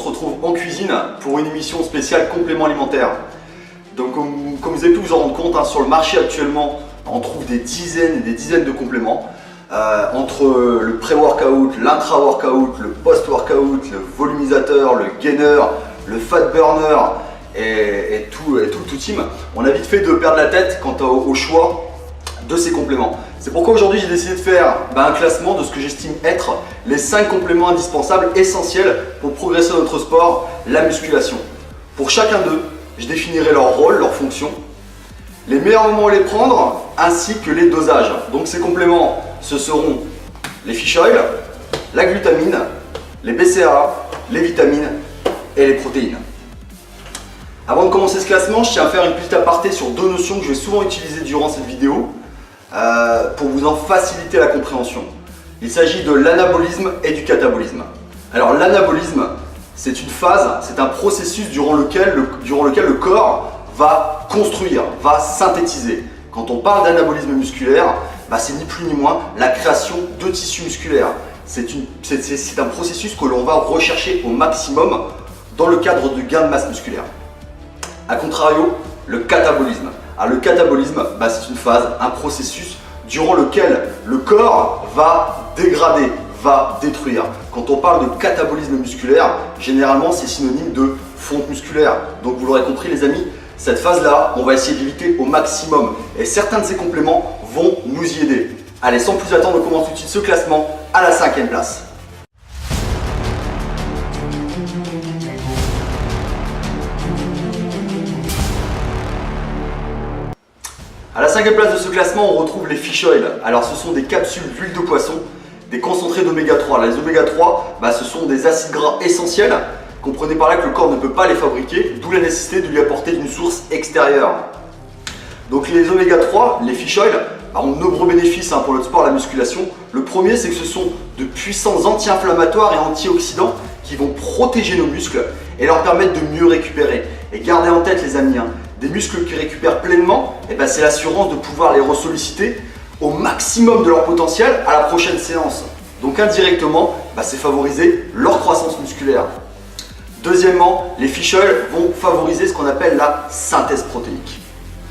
On se retrouve en cuisine pour une émission spéciale complément alimentaire. Donc comme vous avez pu vous en rendre compte, sur le marché actuellement, on trouve des dizaines et des dizaines de compléments. Entre le pré-workout, l'intra-workout, le post-workout, le volumisateur, le gainer, le fat burner et tout team, on a vite fait de perdre la tête quant au choix de ces compléments. C'est pourquoi aujourd'hui j'ai décidé de faire un classement de ce que j'estime être les 5 compléments indispensables, essentiels pour progresser dans notre sport, la musculation. Pour chacun d'eux, je définirai leur rôle, leur fonction, les meilleurs moments à les prendre, ainsi que les dosages. Donc ces compléments, ce seront les fish oil, la glutamine, les BCAA, les vitamines et les protéines. Avant de commencer ce classement, je tiens à faire une petite aparté sur 2 notions que je vais souvent utiliser durant cette vidéo pour vous en faciliter la compréhension. Il s'agit de l'anabolisme et du catabolisme. Alors l'anabolisme, c'est une phase, c'est un processus durant lequel le corps va construire, va synthétiser. Quand on parle d'anabolisme musculaire, c'est ni plus ni moins la création de tissus musculaires. C'est un processus que l'on va rechercher au maximum dans le cadre de gain de masse musculaire. A contrario, le catabolisme. Alors, le catabolisme, c'est une phase, un processus durant lequel le corps va dégrader, va détruire. Quand on parle de catabolisme musculaire, généralement c'est synonyme de fonte musculaire. Donc vous l'aurez compris les amis, cette phase-là, on va essayer d'éviter au maximum. Et certains de ces compléments vont nous y aider. Allez, sans plus attendre, on commence tout de suite ce classement à la 5e place. À la 5e place de ce classement, on retrouve les fish oil. Alors ce sont des capsules d'huile de poisson, des concentrés d'oméga 3. Les oméga 3, ce sont des acides gras essentiels. Comprenez par là que le corps ne peut pas les fabriquer, d'où la nécessité de lui apporter une source extérieure. Donc les oméga 3, les fish oil, ont de nombreux bénéfices pour le sport et la musculation. Le premier, c'est que ce sont de puissants anti-inflammatoires et antioxydants qui vont protéger nos muscles et leur permettre de mieux récupérer. Et gardez en tête les amis, des muscles qui récupèrent pleinement, c'est l'assurance de pouvoir les ressolliciter au maximum de leur potentiel à la prochaine séance. Donc indirectement, c'est favoriser leur croissance musculaire. Deuxièmement, les fish oil vont favoriser ce qu'on appelle la synthèse protéique.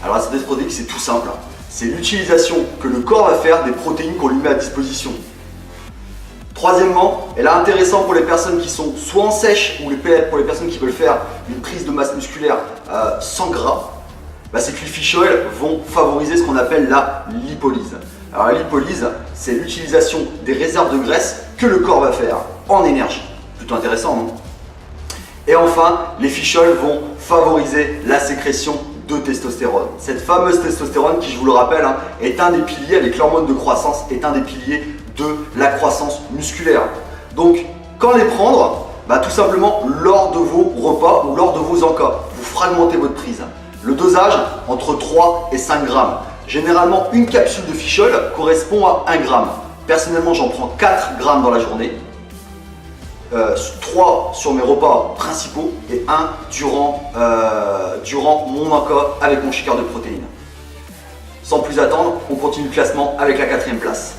Alors la synthèse protéique, c'est tout simple. C'est l'utilisation que le corps va faire des protéines qu'on lui met à disposition. Troisièmement, et là intéressant pour les personnes qui sont soit en sèche ou pour les personnes qui veulent faire une prise de masse musculaire sans gras, c'est que les fish oil vont favoriser ce qu'on appelle la lipolyse. Alors la lipolyse, c'est l'utilisation des réserves de graisse que le corps va faire en énergie. Plutôt intéressant, non ? Et enfin, les fish oil vont favoriser la sécrétion de testostérone. Cette fameuse testostérone qui, je vous le rappelle, est un des piliers, avec l'hormone de croissance, est un des piliers de la croissance musculaire. Donc, quand les prendre, tout simplement lors de vos repas ou lors de vos encas, vous fragmentez votre prise. Le dosage, entre 3 et 5 grammes. Généralement, une capsule de fish oil correspond à 1 gramme. Personnellement, j'en prends 4 grammes dans la journée. 3 sur mes repas principaux et 1 durant mon encas avec mon shaker de protéines. Sans plus attendre, on continue le classement avec la 4e place.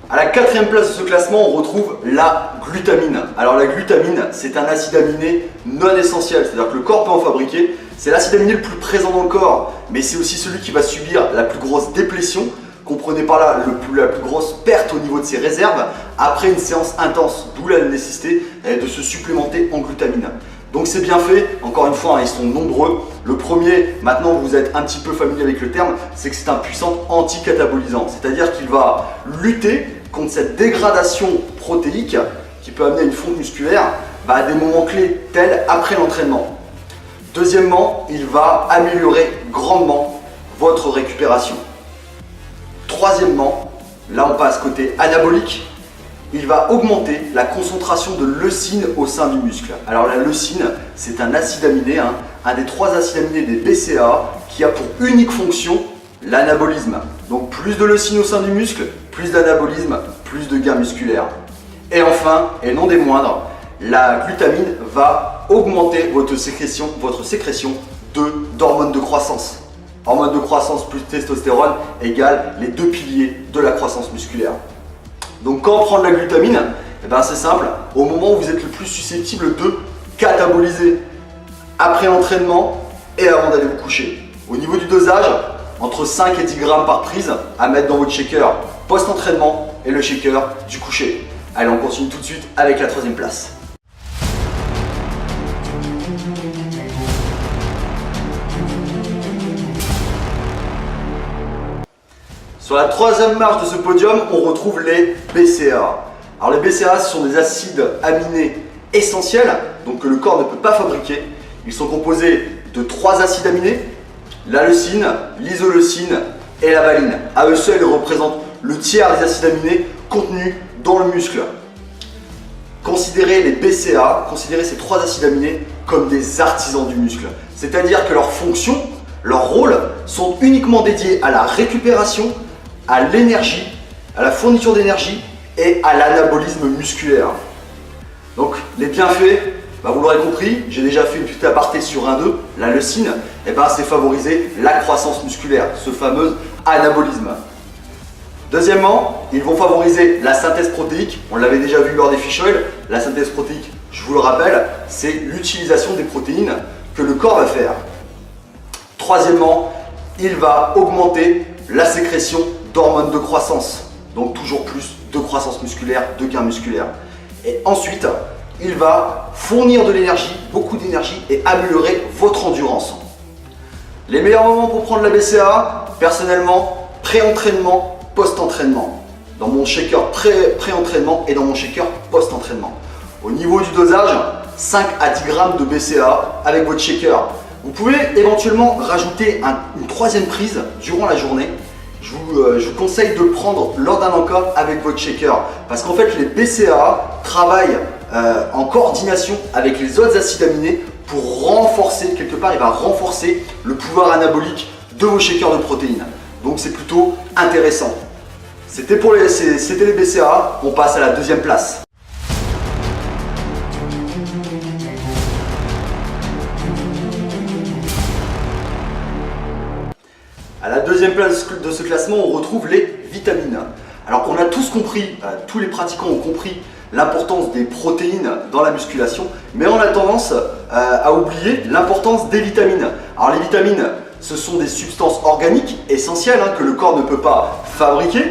À la 4e place de ce classement, on retrouve la glutamine. Alors la glutamine, c'est un acide aminé non essentiel, c'est-à-dire que le corps peut en fabriquer. C'est l'acide aminé le plus présent dans le corps, mais c'est aussi celui qui va subir la plus grosse déplétion. Comprenez par là la plus grosse perte au niveau de ses réserves après une séance intense, d'où la nécessité de se supplémenter en glutamine. Donc c'est bien fait, encore une fois, ils sont nombreux. Le premier, maintenant vous êtes un petit peu familier avec le terme, c'est que c'est un puissant anticatabolisant, c'est-à-dire qu'il va lutter contre cette dégradation protéique qui peut amener à une fonte musculaire à des moments clés tels après l'entraînement. Deuxièmement, il va améliorer grandement votre récupération. Troisièmement, là on passe côté anabolique, il va augmenter la concentration de leucine au sein du muscle. Alors la leucine, c'est un acide aminé, un des 3 acides aminés des BCAA qui a pour unique fonction l'anabolisme. Donc plus de leucine au sein du muscle, plus d'anabolisme, plus de gain musculaire. Et enfin, et non des moindres, la glutamine va augmenter votre sécrétion d'hormones de croissance. Hormones de croissance plus testostérone égale les deux piliers de la croissance musculaire. Donc quand prendre la glutamine, eh ben c'est simple, au moment où vous êtes le plus susceptible de cataboliser, après l'entraînement et avant d'aller vous coucher. Au niveau du dosage, entre 5 et 10 grammes par prise à mettre dans votre shaker post-entraînement et le shaker du coucher. Allez, on continue tout de suite avec la troisième place. Sur la troisième marche de ce podium, on retrouve les BCAA. Alors les BCAA, ce sont des acides aminés essentiels, donc que le corps ne peut pas fabriquer. Ils sont composés de 3 acides aminés, la leucine, l'isoleucine et la valine. À eux seuls, ils représentent le tiers des acides aminés contenus dans le muscle. Considérez les BCAA, considérez ces 3 acides aminés comme des artisans du muscle. C'est-à-dire que leurs fonctions, leurs rôles sont uniquement dédiés à la récupération, à l'énergie, à la fourniture d'énergie et à l'anabolisme musculaire. Donc les bienfaits, vous l'aurez compris, j'ai déjà fait une petite aparté sur un d'eux, la leucine, c'est favoriser la croissance musculaire, ce fameux anabolisme. Deuxièmement, ils vont favoriser la synthèse protéique, on l'avait déjà vu lors des fish oil, la synthèse protéique, je vous le rappelle, c'est l'utilisation des protéines que le corps va faire. Troisièmement, il va augmenter la sécrétion d'hormones de croissance, donc toujours plus de croissance musculaire, de gains musculaires. Et ensuite, il va fournir de l'énergie, beaucoup d'énergie et améliorer votre endurance. Les meilleurs moments pour prendre la BCAA, personnellement, pré-entraînement, post-entraînement. Dans mon shaker pré-entraînement et dans mon shaker post-entraînement. Au niveau du dosage, 5 à 10 grammes de BCAA avec votre shaker. Vous pouvez éventuellement rajouter une troisième prise durant la journée. Je vous conseille de le prendre lors d'un encas avec votre shaker parce qu'en fait les BCAA travaillent en coordination avec les autres acides aminés pour renforcer, quelque part il va renforcer le pouvoir anabolique de vos shakers de protéines. Donc c'est plutôt intéressant. C'était les BCAA, on passe à la deuxième place. À la deuxième place de ce classement, on retrouve les vitamines. Alors on a tous compris, tous les pratiquants ont compris l'importance des protéines dans la musculation, mais on a tendance à oublier l'importance des vitamines. Alors les vitamines, ce sont des substances organiques essentielles que le corps ne peut pas fabriquer,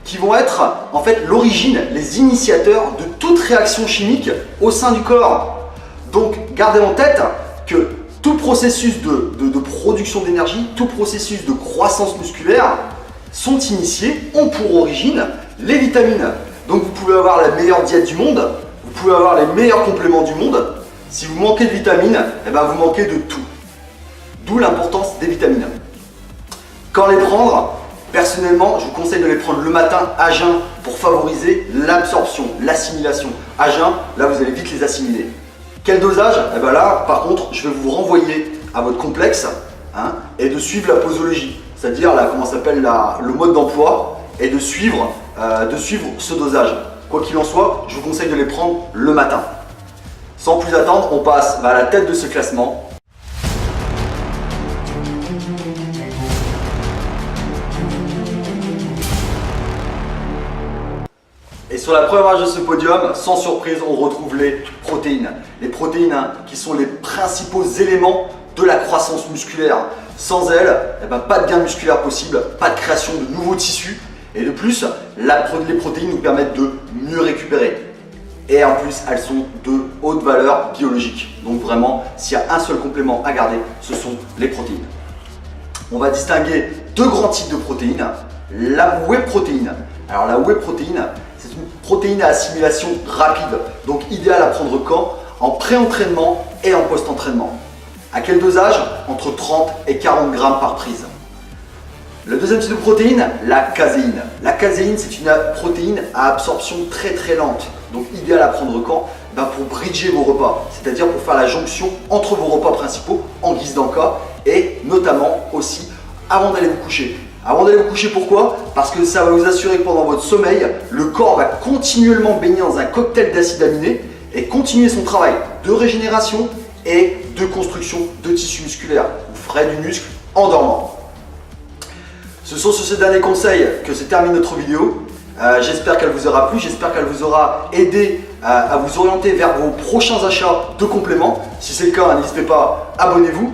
qui vont être en fait l'origine, les initiateurs de toute réaction chimique au sein du corps. Donc gardez en tête que tout processus de production d'énergie, tout processus de croissance musculaire sont initiés, ont pour origine les vitamines. Donc vous pouvez avoir la meilleure diète du monde, vous pouvez avoir les meilleurs compléments du monde. Si vous manquez de vitamines, vous manquez de tout. D'où l'importance des vitamines. Quand les prendre, personnellement, je vous conseille de les prendre le matin à jeun pour favoriser l'absorption, l'assimilation. À jeun, là vous allez vite les assimiler. Quel dosage? Là, par contre, je vais vous renvoyer à votre complexe et de suivre la posologie, c'est-à-dire le mode d'emploi et de suivre ce dosage. Quoi qu'il en soit, je vous conseille de les prendre le matin. Sans plus attendre, on passe à la tête de ce classement. Et sur la première marche de ce podium, sans surprise, on retrouve les protéines. Les protéines qui sont les principaux éléments de la croissance musculaire. Sans elles, pas de gain musculaire possible, pas de création de nouveaux tissus. Et de plus, les protéines nous permettent de mieux récupérer. Et en plus, elles sont de haute valeur biologique. Donc vraiment, s'il y a un seul complément à garder, ce sont les protéines. On va distinguer deux grands types de protéines. La whey protéine. Alors la whey protéine, c'est une protéine à assimilation rapide, donc idéale à prendre quand? En pré-entraînement et en post-entraînement. À quel dosage? Entre 30 et 40 grammes par prise. Le deuxième type de protéine, la caséine. La caséine, c'est une protéine à absorption très très lente, donc idéale à prendre quand? Pour bridger vos repas, c'est-à-dire pour faire la jonction entre vos repas principaux en guise d'encas et notamment aussi avant d'aller vous coucher. Avant d'aller vous coucher, pourquoi? Parce que ça va vous assurer que pendant votre sommeil, le corps va continuellement baigner dans un cocktail d'acides aminés et continuer son travail de régénération et de construction de tissus musculaires. Vous ferez du muscle en dormant. Ce sont sur ces derniers conseils que se termine notre vidéo. J'espère qu'elle vous aura plu, j'espère qu'elle vous aura aidé à vous orienter vers vos prochains achats de compléments. Si c'est le cas, n'hésitez pas, abonnez-vous.